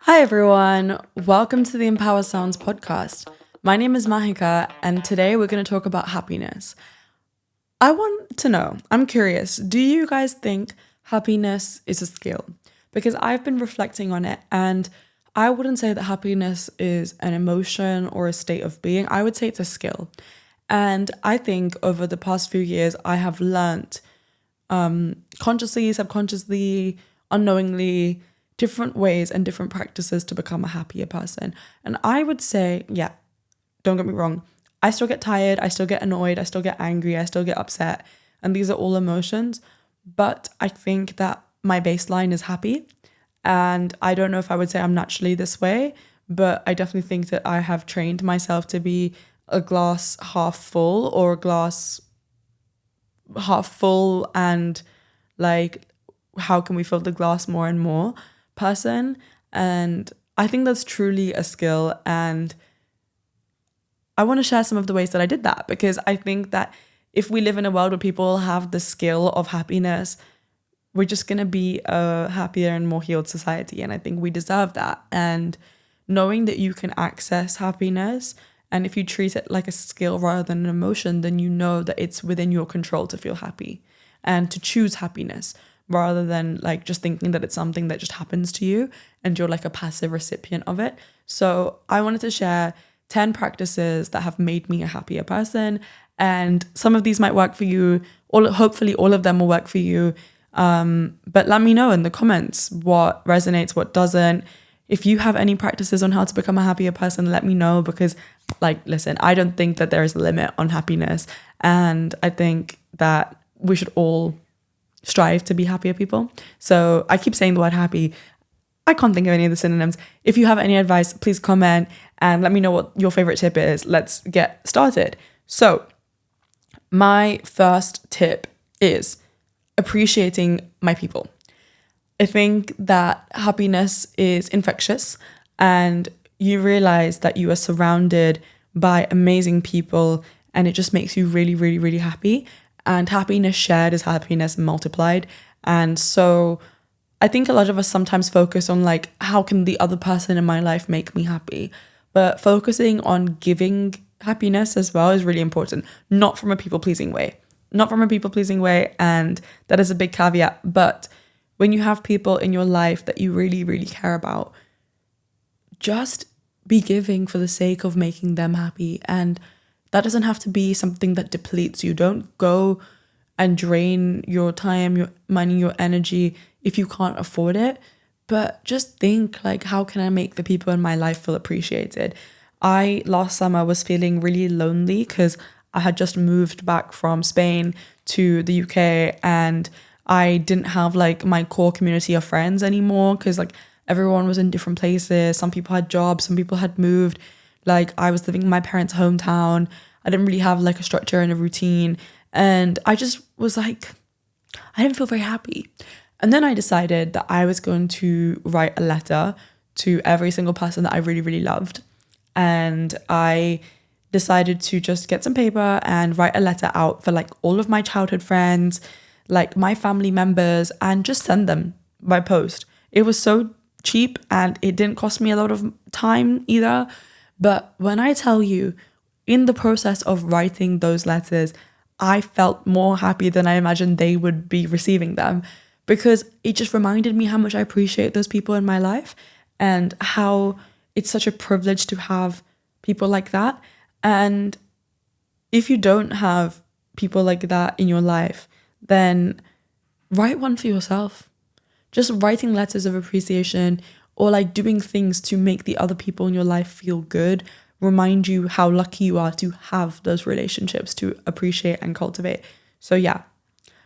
Hi everyone, welcome to the Empower Sounds podcast. My name is Mahika and today we're going to talk about happiness. I want to know, I'm curious, do you guys think happiness is a skill? Because I've been reflecting on it and I wouldn't say that happiness is an emotion or a state of being. I would say it's a skill. And I think over the past few years, I have learnt consciously, subconsciously, unknowingly, different ways and different practices to become a happier person. And I would say, yeah, don't get me wrong, I still get tired, I still get annoyed, I still get angry, I still get upset. And these are all emotions. But I think that my baseline is happy. And I don't know if I would say I'm naturally this way, but I definitely think that I have trained myself to be a glass half full or a glass half full and like how can we fill the glass more and more person. And I think that's truly a skill, and I want to share some of the ways that I did that, because I think that if we live in a world where people have the skill of happiness, we're just going to be a happier and more healed society, and I think we deserve that. And knowing that you can access happiness, and if you treat it like a skill rather than an emotion, then you know that it's within your control to feel happy and to choose happiness rather than like just thinking that it's something that just happens to you and you're like a passive recipient of it. So I wanted to share 10 practices that have made me a happier person. And some of these might work for you, or hopefully all of them will work for you. But let me know in the comments what resonates, what doesn't. If you have any practices on how to become a happier person, let me know, because listen, I don't think that there is a limit on happiness. And I think that we should all strive to be happier people. So I keep saying the word happy. I can't think of any of the synonyms. If you have any advice, please comment and let me know what your favorite tip is. Let's get started. So my first tip is appreciating my people. I think that happiness is infectious, and you realize that you are surrounded by amazing people and it just makes you really, really, really happy. And happiness shared is happiness multiplied. And so I think a lot of us sometimes focus on like, how can the other person in my life make me happy? But focusing on giving happiness as well is really important, not from a people-pleasing way. Not from a people-pleasing way, and that is a big caveat. But when you have people in your life that you really, really care about, just be giving for the sake of making them happy. And that doesn't have to be something that depletes you. Don't go and drain your time, your money, your energy if you can't afford it. But just think like, how can I make the people in my life feel appreciated? I last summer was feeling really lonely because I had just moved back from Spain to the UK, and I didn't have like my core community of friends anymore because like everyone was in different places. Some people had jobs, some people had moved. Like I was living in my parents' hometown. I didn't really have like a structure and a routine. And I just was like, I didn't feel very happy. And then I decided that I was going to write a letter to every single person that I really, really loved. And I decided to just get some paper and write a letter out for like all of my childhood friends, like my family members, and just send them by post. It was so cheap and it didn't cost me a lot of time either. But when I tell you, in the process of writing those letters, I felt more happy than I imagined they would be receiving them, because it just reminded me how much I appreciate those people in my life and how it's such a privilege to have people like that. And if you don't have people like that in your life, then write one for yourself. Just writing letters of appreciation or like doing things to make the other people in your life feel good remind you how lucky you are to have those relationships to appreciate and cultivate. So yeah,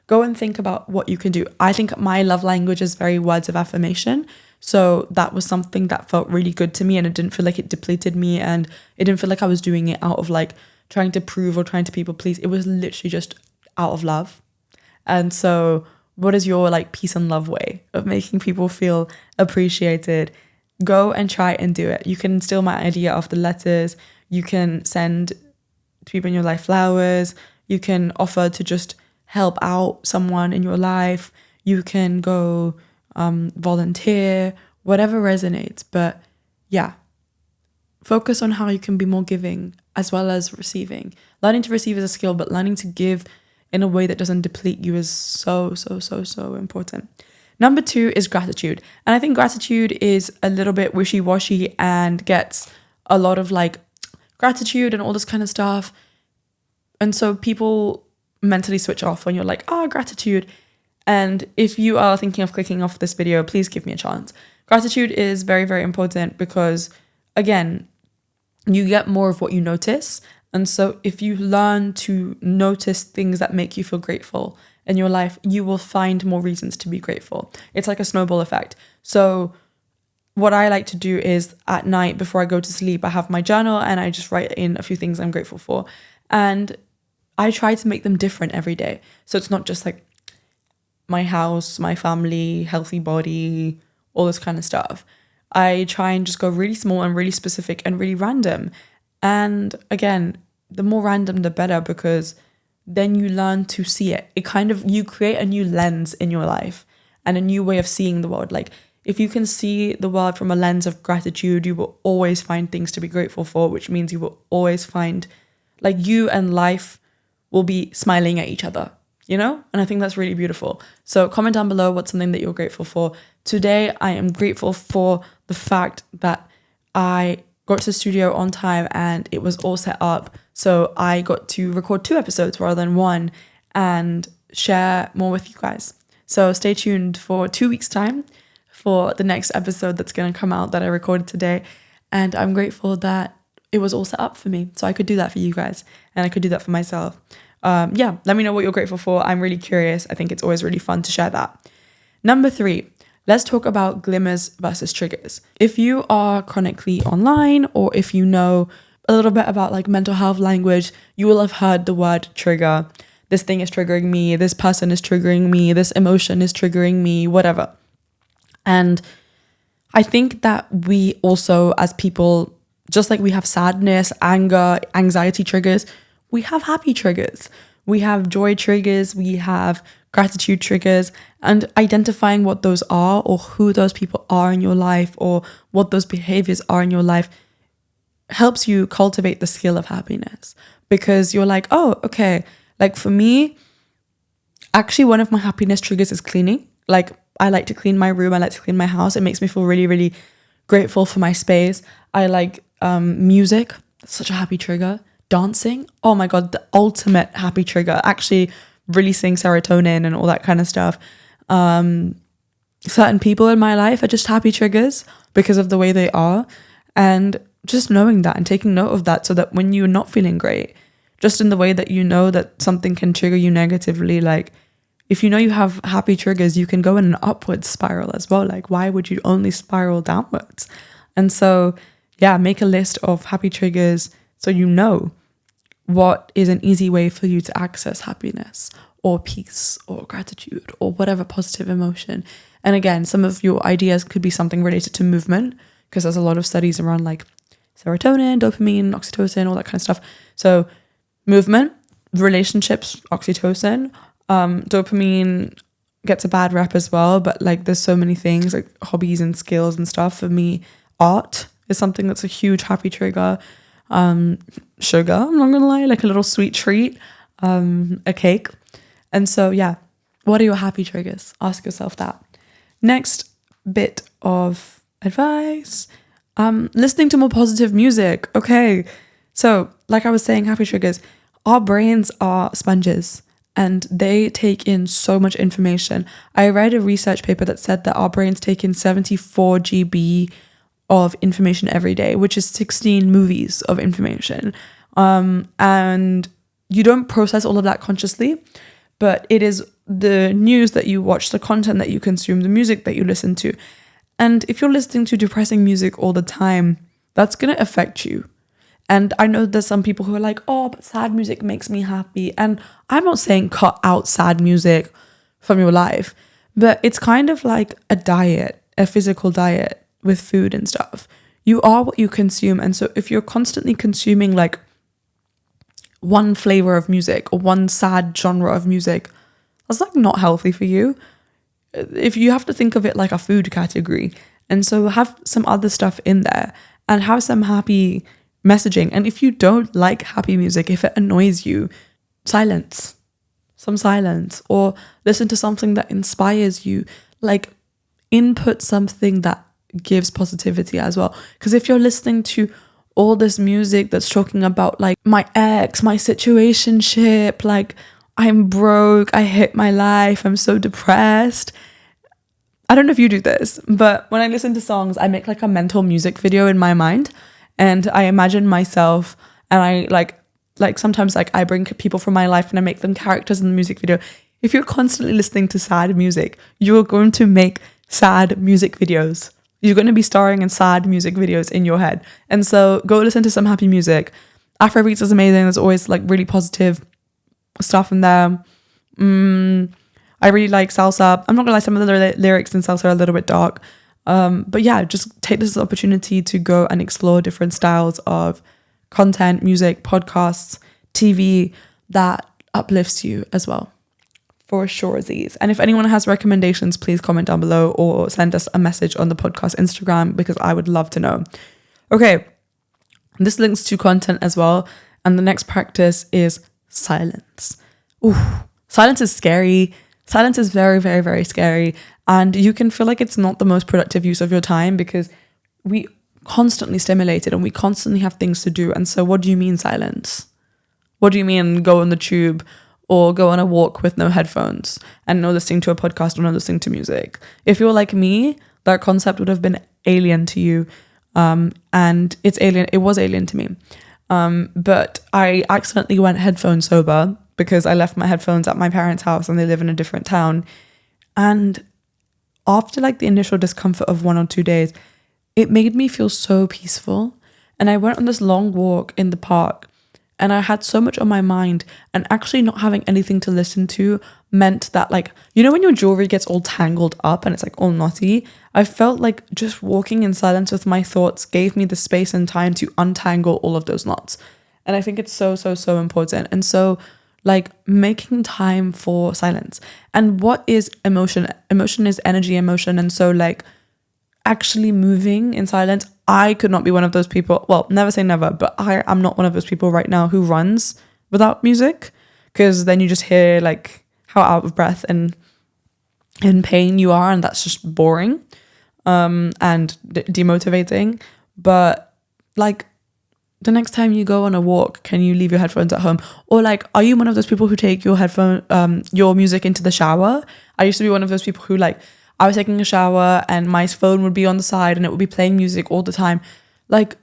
go and think about what you can do. I think my love language is very words of affirmation. So that was something that felt really good to me, and it didn't feel like it depleted me, and it didn't feel like I was doing it out of like trying to prove or trying to people please. It was literally just out of love. And so what is your like peace and love way of making people feel appreciated? Go and try and do it. You can steal my idea of the letters. You can send to people in your life flowers. You can offer to just help out someone in your life. You can go volunteer whatever resonates. But yeah, focus on how you can be more giving as well as receiving. Learning to receive is a skill, but learning to give in a way that doesn't deplete you is so, so, so, so important. Number 2 is gratitude. And I think gratitude is a little bit wishy-washy and gets a lot of like gratitude and all this kind of stuff. And so people mentally switch off when you're like, gratitude. And if you are thinking of clicking off this video, please give me a chance. Gratitude is very, very important because, again, you get more of what you notice. And so if you learn to notice things that make you feel grateful in your life, you will find more reasons to be grateful. It's like a snowball effect. So what I like to do is at night before I go to sleep, I have my journal and I just write in a few things I'm grateful for. And I try to make them different every day. So it's not just like my house, my family, healthy body, all this kind of stuff. I try and just go really small and really specific and really random. And again, the more random, the better, because then you learn to see it. You create a new lens in your life and a new way of seeing the world. Like if you can see the world from a lens of gratitude, you will always find things to be grateful for, which means you will always find like you and life will be smiling at each other, you know? And I think that's really beautiful. So comment down below what's something that you're grateful for. Today, I am grateful for the fact that I got to the studio on time and it was all set up. So I got to record 2 episodes rather than 1 and share more with you guys. So stay tuned for 2 weeks' time for the next episode that's going to come out that I recorded today. And I'm grateful that it was all set up for me. So I could do that for you guys and I could do that for myself. Let me know what you're grateful for. I'm really curious. I think it's always really fun to share that. Number 3, let's talk about glimmers versus triggers. If you are chronically online or if you know a little bit about like mental health language, you will have heard the word trigger. This thing is triggering me. This person is triggering me. This emotion is triggering me, whatever. And I think that we also, as people, just like we have sadness, anger, anxiety triggers, we have happy triggers. We have joy triggers. We have gratitude triggers. And identifying what those are or who those people are in your life or what those behaviors are in your life helps you cultivate the skill of happiness. Because you're like, oh, okay. Like for me, actually one of my happiness triggers is cleaning. Like I like to clean my room. I like to clean my house. It makes me feel really, really grateful for my space. I like music. That's such a happy trigger. Dancing. Oh my God, the ultimate happy trigger. Actually releasing serotonin and all that kind of stuff. Certain people in my life are just happy triggers because of the way they are. And just knowing that and taking note of that so that when you're not feeling great, just in the way that you know that something can trigger you negatively, like if you know you have happy triggers, you can go in an upward spiral as well. Like why would you only spiral downwards? And so, yeah, make a list of happy triggers so you know what is an easy way for you to access happiness or peace or gratitude or whatever positive emotion. And again, some of your ideas could be something related to movement because there's a lot of studies around like serotonin, dopamine, oxytocin, all that kind of stuff. So movement, relationships, oxytocin, dopamine gets a bad rep as well, but like there's so many things like hobbies and skills and stuff. For me, art is something that's a huge happy trigger. Sugar, I'm not gonna lie, like a little sweet treat, a cake. And so yeah, what are your happy triggers? Ask yourself that. Next bit of advice, listening to more positive music. Okay, so like I was saying, happy triggers, our brains are sponges and they take in so much information. I read a research paper that said that our brains take in 74 GB of information every day, which is 16 movies of information. And you don't process all of that consciously, but it is the news that you watch, the content that you consume, the music that you listen to. And if you're listening to depressing music all the time, that's going to affect you. And I know there's some people who are like, oh, but sad music makes me happy. And I'm not saying cut out sad music from your life, but it's kind of like a diet, a physical diet with food and stuff. You are what you consume. And so if you're constantly consuming like one flavor of music or one sad genre of music, that's like not healthy for you. If you have to think of it like a food category, And so have some other stuff in there and have some happy messaging. And if you don't like happy music, if it annoys you, silence, some silence, or listen to something that inspires you, like input something that gives positivity as well. Because if you're listening to all this music that's talking about like my ex, my situationship, like I'm broke, I hate my life, I'm so depressed. I don't know if you do this, but when I listen to songs, I make like a mental music video in my mind, and I imagine myself, and I like sometimes like I bring people from my life and I make them characters in the music video. If you're constantly listening to sad music, you're going to make sad music videos. You're going to be starring in sad music videos in your head. And so go listen to some happy music. Afrobeats is amazing. There's always like really positive stuff in there. I really like salsa. I'm not gonna lie, some of the lyrics in salsa are a little bit dark. But yeah, just take this opportunity to go and explore different styles of content, music, podcasts, TV that uplifts you as well. For sure, Z's. And if anyone has recommendations, please comment down below or send us a message on the podcast Instagram, because I would love to know. Okay, this links to content as well. And the next practice is silence. Ooh, silence is scary. Silence is very, very, very scary. And you can feel like it's not the most productive use of your time because we constantly stimulated and we constantly have things to do. And so what do you mean silence? What do you mean go on the tube or go on a walk with no headphones and no listening to a podcast or no listening to music? If you're like me, that concept would have been alien to you. And it was alien to me. But I accidentally went headphone sober because I left my headphones at my parents' house and they live in a different town. And after like the initial discomfort of 1 or 2 days, it made me feel so peaceful. And I went on this long walk in the park and I had so much on my mind, and actually not having anything to listen to meant that, like, you know when your jewelry gets all tangled up and it's like all knotty? I felt like just walking in silence with my thoughts gave me the space and time to untangle all of those knots. And I think it's so, so, so important. And so like making time for silence. And what is emotion? Emotion is energy, emotion. And so like actually moving in silence, I could not be one of those people. Well, never say never, but I'm not one of those people right now who runs without music, because then you just hear like how out of breath and in pain you are, and that's just boring and demotivating. But like the next time you go on a walk, can you leave your headphones at home? Or like, are you one of those people who take your your music into the shower? I used to be one of those people who like, I was taking a shower and my phone would be on the side and it would be playing music all the time. Like,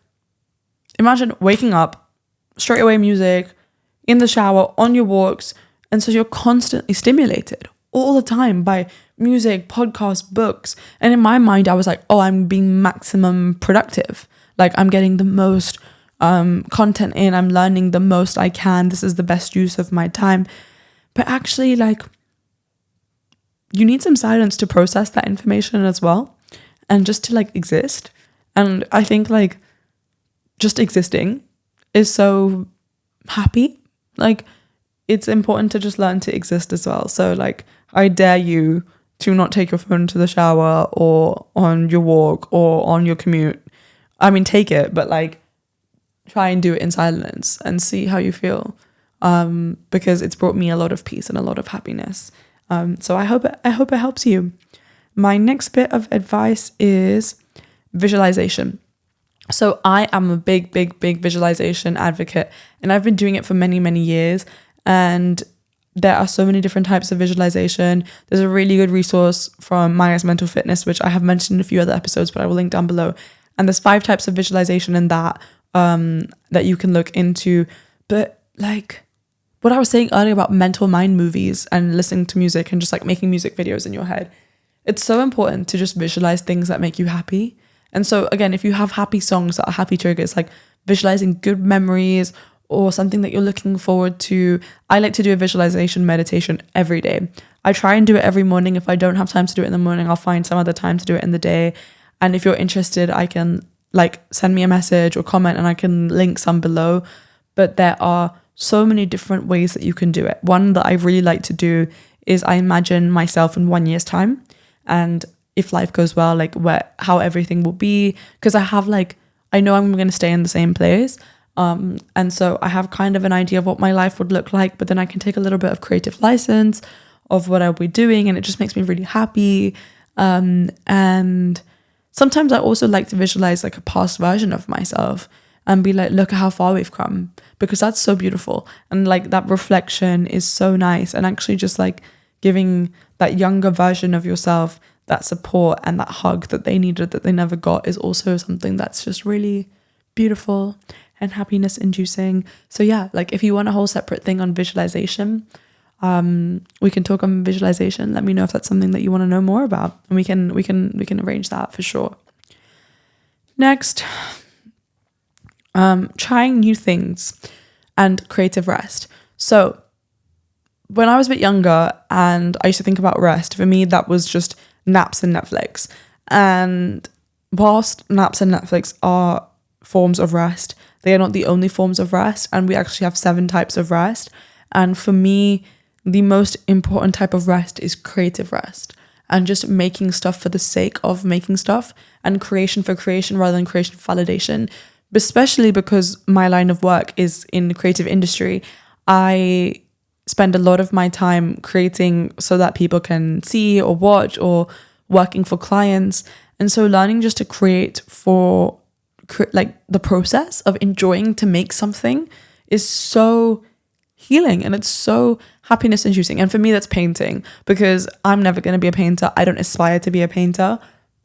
imagine waking up, straight away music, in the shower, on your walks. And so you're constantly stimulated all the time by music, podcasts, books. And in my mind, I was like, oh, I'm being maximum productive. Like I'm getting the most content in, I'm learning the most I can. This is the best use of my time. But actually, like, you need some silence to process that information as well, and just to like exist. And I think like just existing is so happy. Like it's important to just learn to exist as well. So like I dare you to not take your phone to the shower or on your walk or on your commute. I mean, take it, but like try and do it in silence and see how you feel, because it's brought me a lot of peace and a lot of happiness. So I hope it helps you. My next bit of advice is visualization. So I am a big visualization advocate, and I've been doing it for many, many years. And there are so many different types of visualization. There's a really good resource from Maya's Mental Fitness, which I have mentioned in a few other episodes, but I will link down below. And there's 5 types of visualization in that that you can look into. But like what I was saying earlier about mental mind movies and listening to music and just like making music videos in your head, it's so important to just visualize things that make you happy. And so again, if you have happy songs that are happy triggers, like visualizing good memories or something that you're looking forward to. I like to do a visualization meditation every day. I try and do it every morning. If I don't have time to do it in the morning, I'll find some other time to do it in the day. And if you're interested, I can like send me a message or comment and I can link some below. But there are so many different ways that you can do it. One that I really like to do is I imagine myself in 1 year's time, and if life goes well, like how everything will be, because I know I'm going to stay in the same place. And so I have kind of an idea of what my life would look like, but then I can take a little bit of creative license of what I'll be doing, and it just makes me really happy. And sometimes I also like to visualize like a past version of myself and be like, look at how far we've come, because that's so beautiful. And like that reflection is so nice, and actually just like giving that younger version of yourself that support and that hug that they needed that they never got is also something that's just really beautiful and happiness inducing. So yeah, like if you want a whole separate thing on visualization, we can talk on visualization. Let me know if that's something that you want to know more about, and we can arrange that for sure. Next, trying new things and creative rest. So when I was a bit younger and I used to think about rest, for me that was just naps and Netflix. And whilst naps and Netflix are forms of rest, they are not the only forms of rest, and we actually have 7 types of rest. And for me, the most important type of rest is creative rest, and just making stuff for the sake of making stuff, and creation for creation rather than creation for validation. Especially because my line of work is in the creative industry, I spend a lot of my time creating so that people can see or watch, or working for clients. And so learning just to create for like the process of enjoying to make something is so healing, and it's so happiness inducing. And for me, that's painting, because I'm never going to be a painter. I don't aspire to be a painter.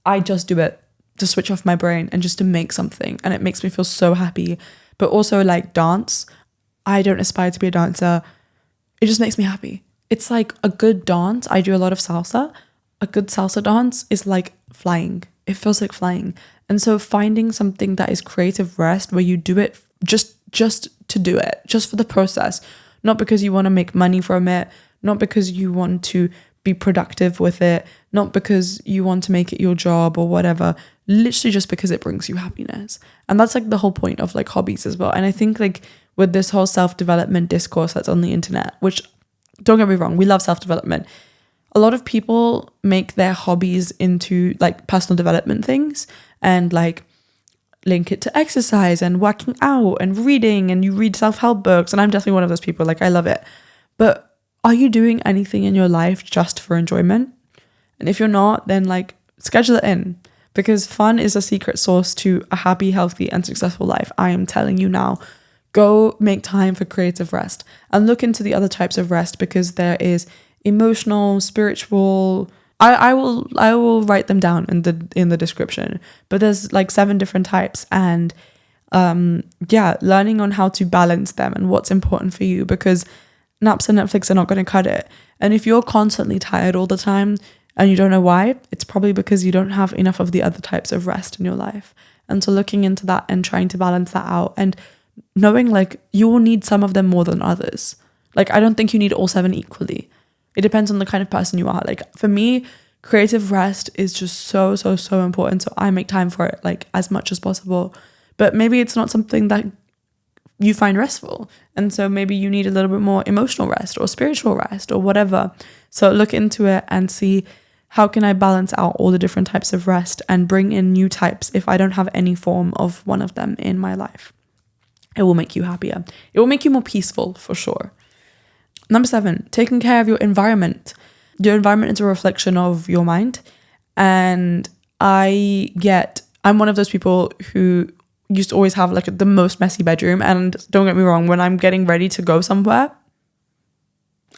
I just do it to switch off my brain and just to make something, and it makes me feel so happy. But also like dance, I don't aspire to be a dancer. It just makes me happy. It's like a good dance. I do a lot of salsa. A good salsa dance is like flying. It feels like flying. And so finding something that is creative rest, where you do it just to do it, just for the process, not because you want to make money from it, not because you want to be productive with it, not because you want to make it your job or whatever, literally just because it brings you happiness. And that's like the whole point of like hobbies as well. And I think like with this whole self-development discourse that's on the internet, which, don't get me wrong, we love self-development. A lot of people make their hobbies into like personal development things, and like link it to exercise and working out and reading, and you read self-help books. And I'm definitely one of those people. Like, I love it. But are you doing anything in your life just for enjoyment? And if you're not, then like schedule it in, because fun is a secret source to a happy, healthy, and successful life. I am telling you now. Go make time for creative rest, and look into the other types of rest, because there is emotional, spiritual. I will write them down in the description. But there's like 7 different types, and learning on how to balance them and what's important for you, because naps and Netflix are not going to cut it. And if you're constantly tired all the time and you don't know why, it's probably because you don't have enough of the other types of rest in your life. And so looking into that and trying to balance that out, and knowing like you will need some of them more than others. Like, I don't think you need all 7 equally. It depends on the kind of person you are. Like, for me, creative rest is just so important. So I make time for it like as much as possible. But maybe it's not something that you find restful. And so maybe you need a little bit more emotional rest or spiritual rest or whatever. So look into it and see, how can I balance out all the different types of rest and bring in new types if I don't have any form of one of them in my life? It will make you happier. It will make you more peaceful, for sure. Number 7, taking care of your environment. Your environment is a reflection of your mind. And I'm one of those people who used to always have like the most messy bedroom. And don't get me wrong, when I'm getting ready to go somewhere,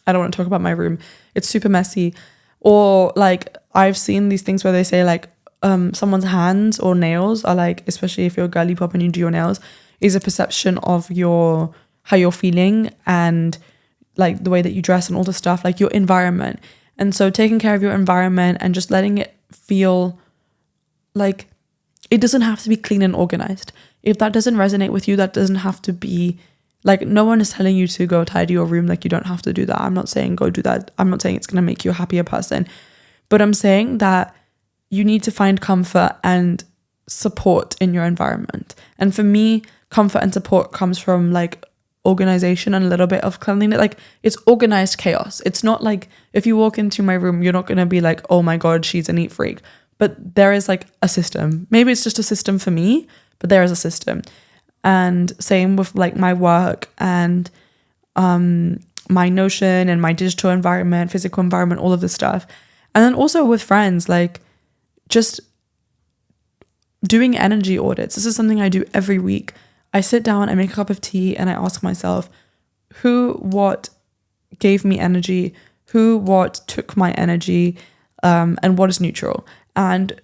I don't want to talk about my room. It's super messy. Or like, I've seen these things where they say like someone's hands or nails are like, especially if you're a girly pop and you do your nails, is a perception of how you're feeling, and like the way that you dress and all the stuff, like your environment. And so taking care of your environment and just letting it feel like it doesn't have to be clean and organized. If that doesn't resonate with you, that doesn't have to be like, no one is telling you to go tidy your room. Like, you don't have to do that. I'm not saying go do that. I'm not saying it's going to make you a happier person, but I'm saying that you need to find comfort and support in your environment. And for me, comfort and support comes from like organization and a little bit of cleanliness. Like, it's organized chaos. It's not like if you walk into my room, you're not going to be like, oh my God, she's a neat freak. but there is like a system. Maybe it's just a system for me, but there is a system. And same with like my work and my Notion and my digital environment, physical environment, all of this stuff. And then also with friends, like just doing energy audits. This is something I do every week. I sit down, I make a cup of tea, and I ask myself, who, what gave me energy, who, what took my energy, and what is neutral. And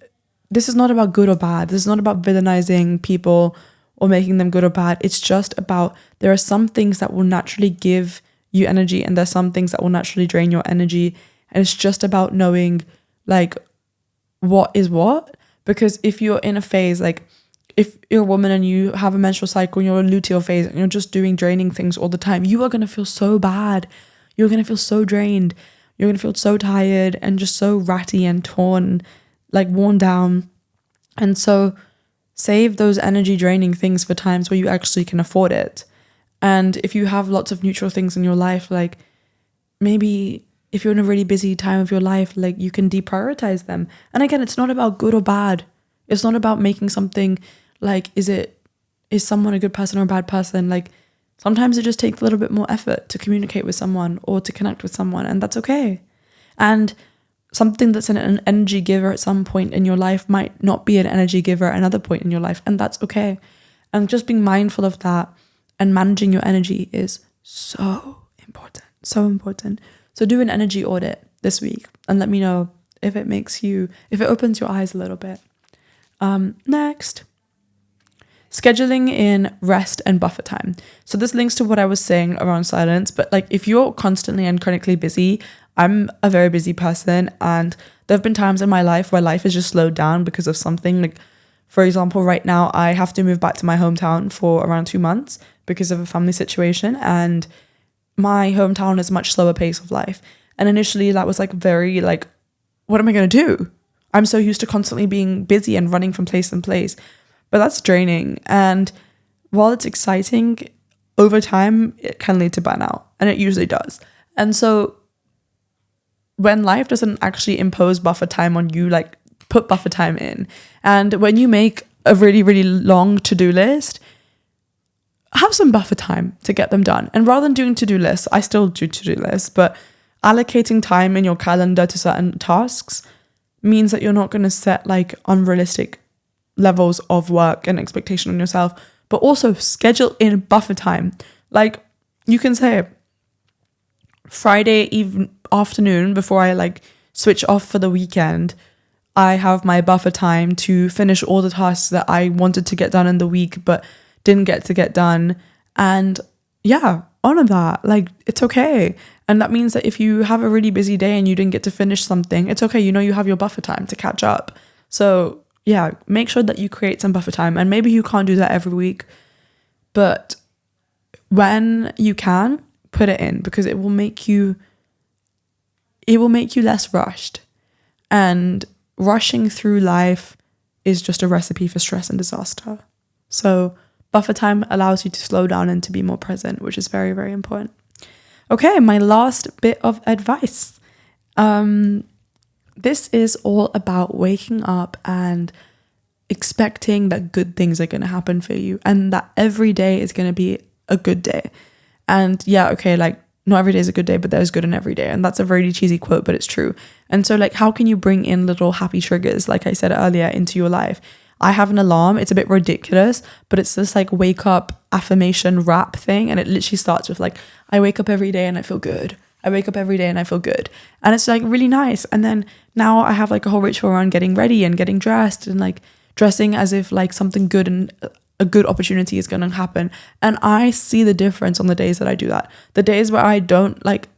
this is not about good or bad. This is not about villainizing people or making them good or bad. It's just about, there are some things that will naturally give you energy, and there's some things that will naturally drain your energy. And it's just about knowing like what is what. Because if you're in a phase, like if you're a woman and you have a menstrual cycle and you're in luteal phase and you're just doing draining things all the time, you are going to feel so bad. You're going to feel so drained. You're going to feel so tired and just so ratty and torn, like worn down. And so save those energy draining things for times where you actually can afford it. And if you have lots of neutral things in your life, like maybe if you're in a really busy time of your life, like you can deprioritize them. And again, it's not about good or bad. It's not about making something like, is someone a good person or a bad person? Like sometimes it just takes a little bit more effort to communicate with someone or to connect with someone, and that's okay. And something that's an energy giver at some point in your life might not be an energy giver at another point in your life, and that's okay. And just being mindful of that and managing your energy is so important, so important. So do an energy audit this week and let me know if it opens your eyes a little bit. Next, scheduling in rest and buffer time. So this links to what I was saying around silence, but like if you're constantly and chronically busy, I'm a very busy person, and there have been times in my life where life has just slowed down because of something. Like, for example, right now I have to move back to my hometown for around 2 months because of a family situation, and my hometown is a much slower pace of life. And initially that was like very like, what am I going to do? I'm so used to constantly being busy and running from place to place, but that's draining. And while it's exciting, over time, it can lead to burnout, and it usually does. And so when life doesn't actually impose buffer time on you, like put buffer time in. And when you make a really, really long to-do list, have some buffer time to get them done. And rather than doing to-do lists, I still do to-do lists, but allocating time in your calendar to certain tasks means that you're not going to set like unrealistic levels of work and expectation on yourself, but also schedule in buffer time. Like you can say Friday afternoon before I like switch off for the weekend, I have my buffer time to finish all the tasks that I wanted to get done in the week but didn't get to get done. And yeah, honor that. Like it's okay. And that means that if you have a really busy day and you didn't get to finish something, it's okay. You know, you have your buffer time to catch up. So yeah, make sure that you create some buffer time. And maybe you can't do that every week, but when you can, put it in, because it will make you less rushed. And rushing through life is just a recipe for stress and disaster. So buffer time allows you to slow down and to be more present, which is very, very important. Okay, my last bit of advice. This is all about waking up and expecting that good things are going to happen for you, and that every day is going to be a good day. And yeah, okay, like not every day is a good day, but there's good in every day. And that's a really cheesy quote, but it's true. And so like, how can you bring in little happy triggers, like I said earlier, into your life? I have an alarm. It's a bit ridiculous, but it's this like wake up affirmation rap thing. And it literally starts with like, I wake up every day and I feel good. I wake up every day and I feel good. And it's like really nice. And then now I have like a whole ritual around getting ready and getting dressed and like dressing as if like something good and a good opportunity is going to happen. And I see the difference on the days that I do that. The days where I don't like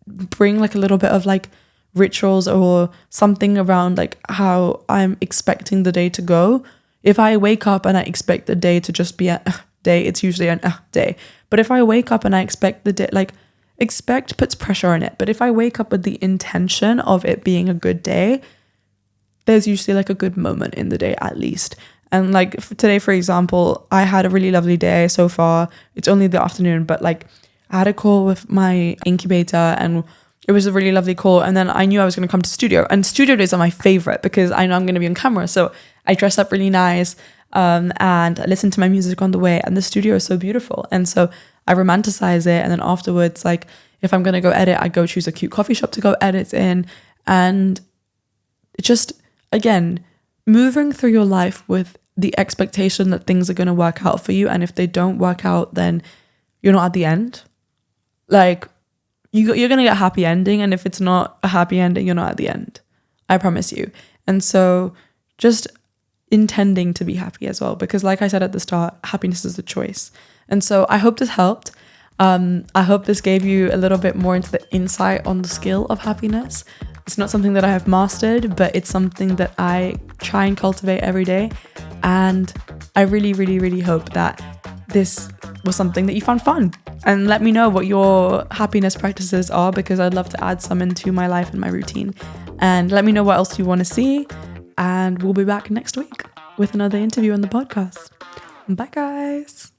bring like a little bit of like rituals or something around like how I'm expecting the day to go. If I wake up and I expect the day to just be a day, it's usually an day. But if I wake up and I expect the day, like expect puts pressure on it. But if I wake up with the intention of it being a good day, there's usually like a good moment in the day at least. And like today, for example, I had a really lovely day so far. It's only the afternoon, but like I had a call with my incubator and it was a really lovely call. And then I knew I was going to come to studio, and studio days are my favorite because I know I'm going to be on camera. So I dress up really nice, and I listen to my music on the way, and the studio is so beautiful. And so I romanticize it. And then afterwards, like if I'm going to go edit, I go choose a cute coffee shop to go edit in. And just, again, moving through your life with the expectation that things are going to work out for you. And if they don't work out, then you're not at the end. Like, you're going to get a happy ending. And if it's not a happy ending, you're not at the end. I promise you. And so just intending to be happy as well. Because like I said at the start, happiness is a choice. And so I hope this helped. I hope this gave you a little bit more into the insight on the skill of happiness. It's not something that I have mastered, but it's something that I try and cultivate every day. And I really, really, really hope that this was something that you found fun. And let me know what your happiness practices are, because I'd love to add some into my life and my routine. And let me know what else you want to see. And we'll be back next week with another interview on the podcast. Bye, guys.